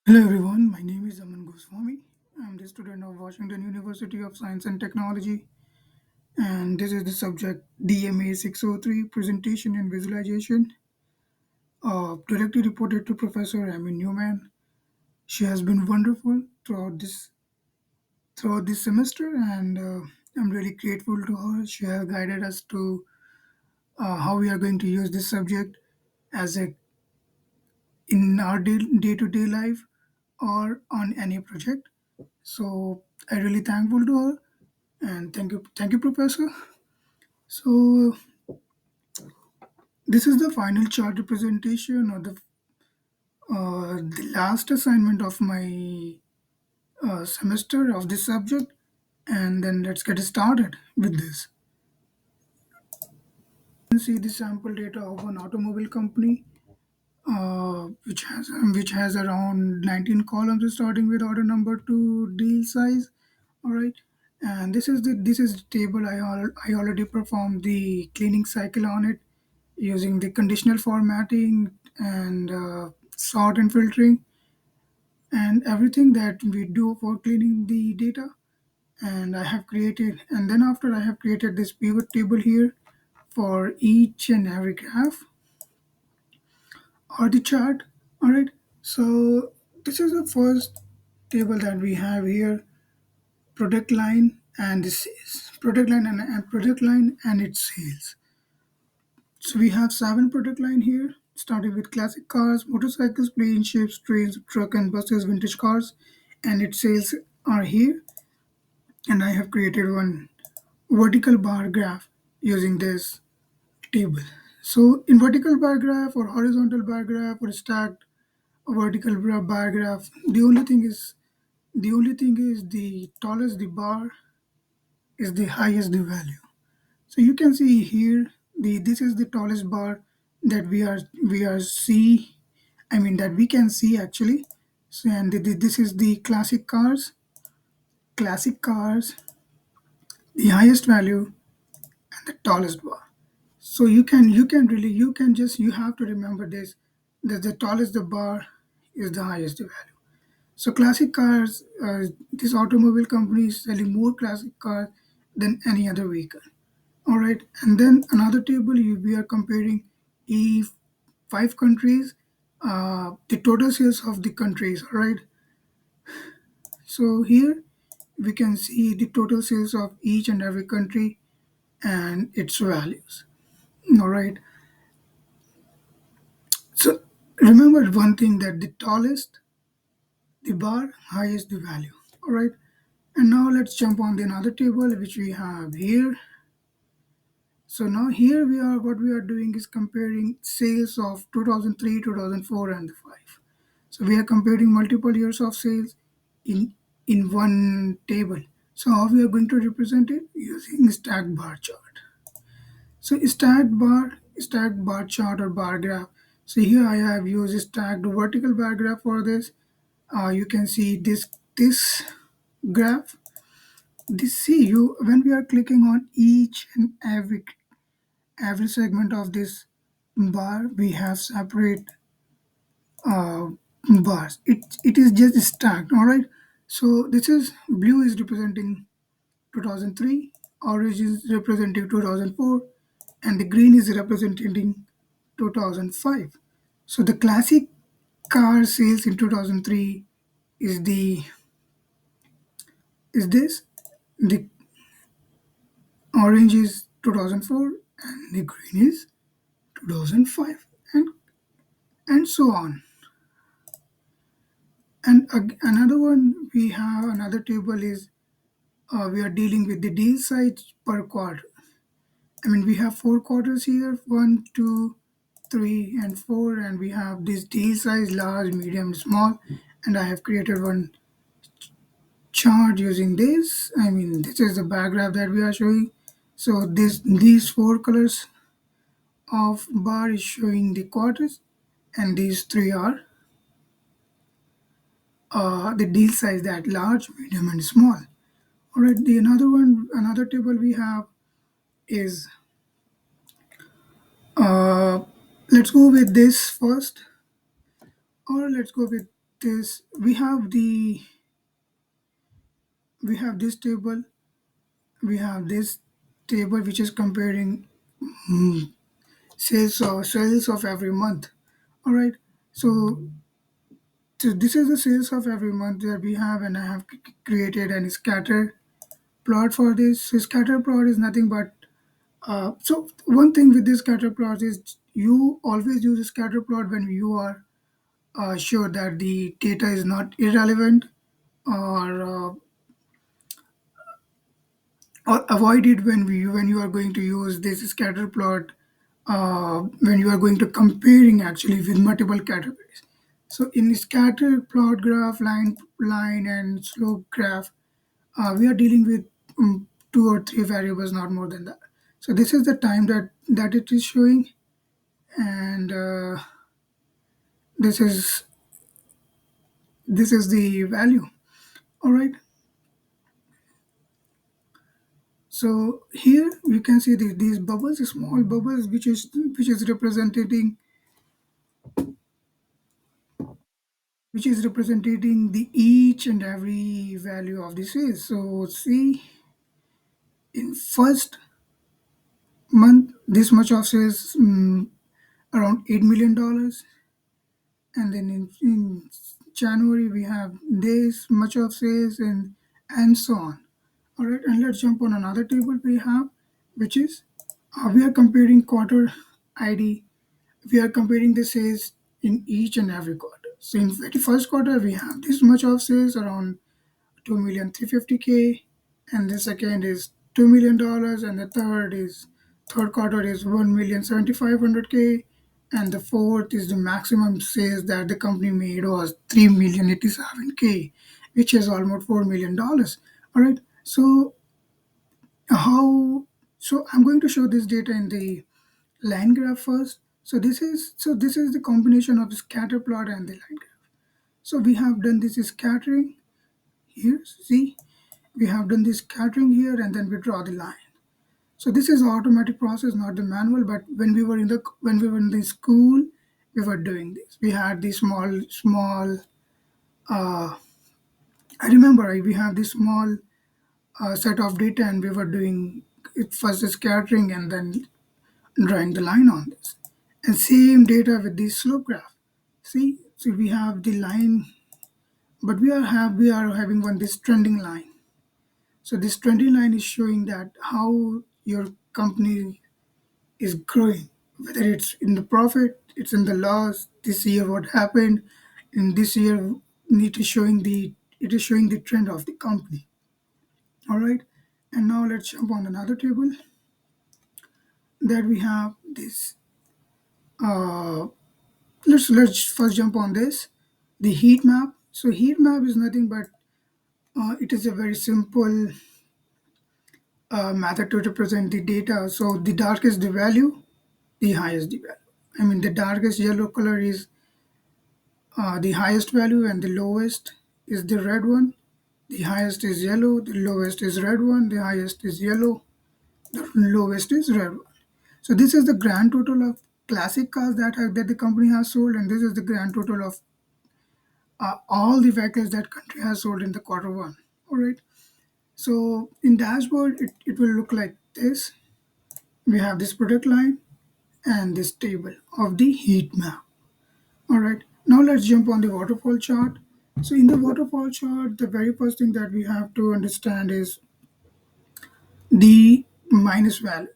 Hello everyone, my name is Aman Goswami. I'm the student of Washington University of Science and Technology, and this is the subject DMA 603 Presentation and Visualization, directly reported to Professor Amy Newman. She has been wonderful throughout this semester, and I'm really grateful to her. She has guided us to how we are going to use this subject as a in our day-to-day life or on any project. So I really thankful to her and thank you, Professor. So this is the final chart representation or the last assignment of my semester of this subject, and then let's get started with this. You can see the sample data of an automobile company, which has around 19 columns starting with order number to deal size. All right, and this is the table I already performed the cleaning cycle on it using the conditional formatting and sort and filtering and everything that we do for cleaning the data. And then after I have created this pivot table here for each and every graph or the chart. All right, so this is the first table that we have here: product line and the sales, product line and its sales. So we have seven product line here, starting with classic cars, motorcycles, plane, ships, trains, truck and buses, vintage cars, and its sales are here. And I have created one vertical bar graph using this table. So in vertical bar graph or horizontal bar graph or stacked vertical bar graph, the only thing is the tallest the bar is the highest the value. So you can see here this is the tallest bar that we are see I mean that we can see actually. So and this is the classic cars, the highest value and the tallest bar. So you have to remember this, that the tallest the bar is the highest the value. So classic cars, this automobile company is selling more classic cars than any other vehicle. All right, and then another table we are comparing e five countries, the total sales of the countries. All right, so here we can see the total sales of each and every country and its values. All right, so remember one thing, that the tallest the bar, highest the value. All right, and now let's jump on the another table which we have here. So now here we are, what we are doing is comparing sales of 2003, 2004 and the 5. So we are comparing multiple years of sales in in one table. So how we are going to represent it? Using stacked bar chart. So stacked bar chart or bar graph. So here I have used stacked vertical bar graph for this. You can see this graph. This see you when we are clicking on each and every segment of this bar, we have separate uh, bars. It is just stacked. All right, so this is blue is representing 2003, orange is representing 2004, and the green is representing 2005. So the classic car sales in 2003 is the is this, the orange is 2004 and the green is 2005, and so on. And another one, we have another table is we are dealing with the deal size per quarter. I mean, we have four quarters here: one, two, three, and four, and we have this deal size: large, medium, small. And I have created one chart using this. I mean, this is the bar graph that we are showing. So these four colors of bar is showing the quarters, and these three are the deal size, that large, medium, and small. All right, the another table we have is, uh, let's go with this first, or let's go with this we have this table, we have this table which is comparing sales of every month. All right, so, this is the sales of every month that we have, and I have created a scatter plot for this. So scatter plot is nothing but so one thing with this scatter plot is you always use a scatter plot when you are sure that the data is not irrelevant, or avoid it when you are going to use this scatter plot when you are going to comparing actually with multiple categories. So in scatter plot graph, line and slope graph, we are dealing with two or three variables, not more than that. So this is the time that it is showing, and this is the value. All right. So here you can see these bubbles, small bubbles, which is representing the each and every value of this is. So see, in first month, this much of sales, around $8 million, and then in January we have this much of sales, and so on. All right, and let's jump on another table we have, which is we are comparing quarter ID. We are comparing the sales in each and every quarter. So in very first quarter we have this much of sales, around 2,350,000, and the second is $2 million, and the third quarter is 1,7,500,000, and the fourth is the maximum sales that the company made was 3,087,000, which is almost $4 million. All right, so how so I'm going to show this data in the line graph first. This is the combination of the scatter plot and the line graph. So we have done this scattering here. See, we have done this scattering here, and then we draw the line. So this is automatic process, not the manual. But when we were in the school, we were doing this. We had these small. Uh, I remember we have this small set of data, and we were doing it first the scattering and then drawing the line on this. And same data with the slope graph. See, so we have the line, but we are having one this trending line. So this trending line is showing that how your company is growing, whether it's in the profit, it's in the loss. This year, what happened in this year, it is showing the trend of the company. All right, and now let's jump on another table that we have this. Uh, let's first jump on this, the heat map. So heat map is nothing but it is a very simple method to represent the data. So the darkest the value, the highest the value. I mean, the darkest yellow color is the highest value, and the lowest is the red one. The highest is yellow, the lowest is red one, the highest is yellow, the lowest is red one. So this is the grand total of classic cars that the company has sold, and this is the grand total of all the vehicles that country has sold in the quarter one. All right. So in dashboard, it will look like this. We have this product line and this table of the heat map. All right, now let's jump on the waterfall chart. So in the waterfall chart, the very first thing that we have to understand is the minus value.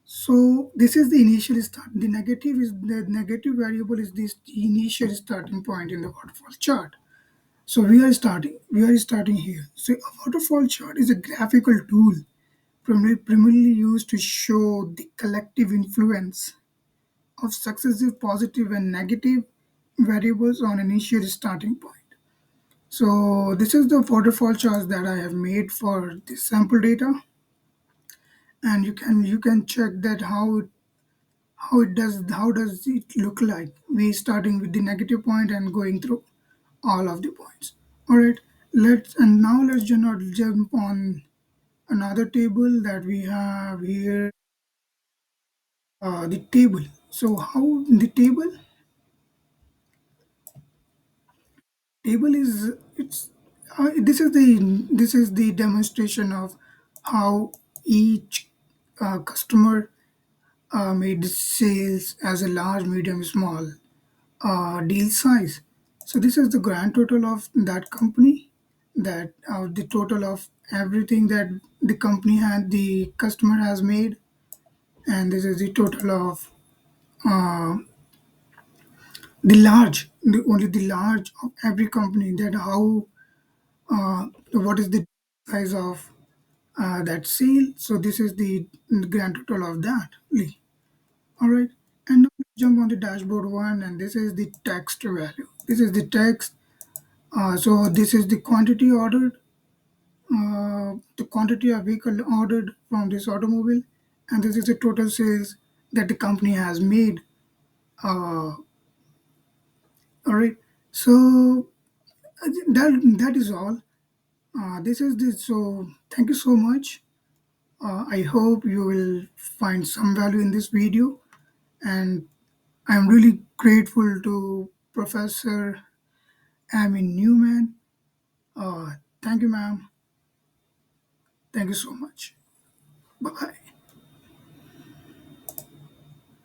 So this is the initial start. The negative variable is this the initial starting point in the waterfall chart. So we are starting here. So a waterfall chart is a graphical tool primarily used to show the collective influence of successive positive and negative variables on initial starting point. So this is the waterfall chart that I have made for the sample data, and you can check that how does it look like. We starting with the negative point and going through all of the points. All right, let's jump on another table that we have here, the table. So how the table table is it's this is the demonstration of how each customer made sales as a large, medium, small deal size. So this is the grand total of that company, that the total of everything that the company had, the customer has made, and this is the total of uh, the only the large of every company, that how what is the size of that sale. So this is the grand total of that. Lee. All right, and now let's jump on the dashboard one, and this is the text value. This is the text. So this is the quantity ordered, the quantity of vehicle ordered from this automobile, and this is the total sales that the company has made. All right, so that is all. This is this. So thank you so much. I hope you will find some value in this video, and I'm really grateful to Professor Amy Newman. Thank you, ma'am. Thank you so much. Bye bye.